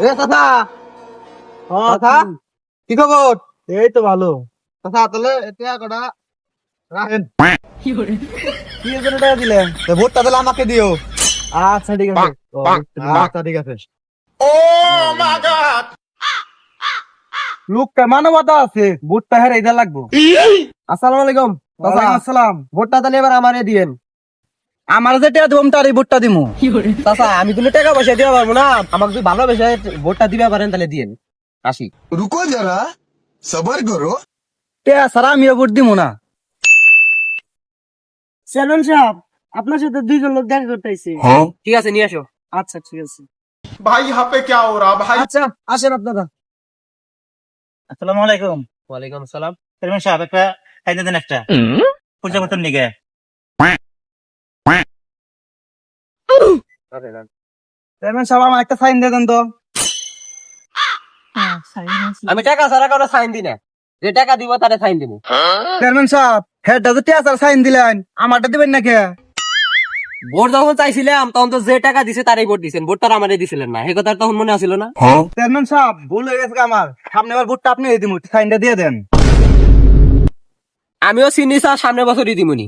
এ চাচা, চাচা, কি খবর? এই তো ভালো। চাচা তাহলে এটা কটা রাখেন। কি জন্য টাকা দিলেন? ভোটটা তাহলে আমাকে দিও। আচ্ছা ঠিক আছে। আচ্ছা ঠিক আছে। লোকটা মানবতা আছে, বুটটা হেরে ইদা লাগবো। আসসালামু আলাইকুম চাচা। ওয়ালাইকুম আসসালাম। ভোটটা তাহলে এবার আমারে দিয়েন। আমার যে টাকা দিবো তার এই বুটটা দিমু। চাচা আমি কিন্তু টাকা পয়সা দিতে পারবো না, আমাকে যদি ভালোবেসে ভোটটা দিবে পারেন তাহলে দিয়েন। আসি। रुको जरा सबर करो। টাকা ছাড়া আমিও বুট দিমু না। চেয়ারম্যান সাহেব, আপনার সাথে দুইজন লোক দেখা করতে আইছে। ঠিক আছে নিয়ে আসো। আচ্ছা ঠিক আছে। भाई यहाँ पे क्या हो रहा भाई? আচ্ছা আসেন আপনারা। আসসালামু আলাইকুম। ওয়ালাইকুম আসসালাম। চেয়ারম্যান সাহেব একটা খাইতে দেন একটা পূজা মতন নিগে। চেয়ারম্যান সাহেব আমার একটা সাইন দিয়ে দেন তো। আমি টাকা ছাড়া কারো সাইন দিই না, যে টাকা দিব তারে সাইন দিব। চেয়ারম্যান সাহেব, হেডটা যে টাকা ছাড়া সাইন দিলেন, আমারটা দিবেন না কে? ভোট যখন চাইছিলাম তখন তো যে টাকা দিছে তারই ভোট দিছেন, ভোটটা আমারে দিছিলেন না, এই কথা তখন মনে আসিল না? চেয়ারম্যান সাহেব, ভুল হয়ে গেছে আমার। সামনে আবার বুটটা আপনি দিয়ে দিমু, সাইনটা দিয়ে দেন। আমিও চিনি স্যার, সামনে বছরই দিমুনি।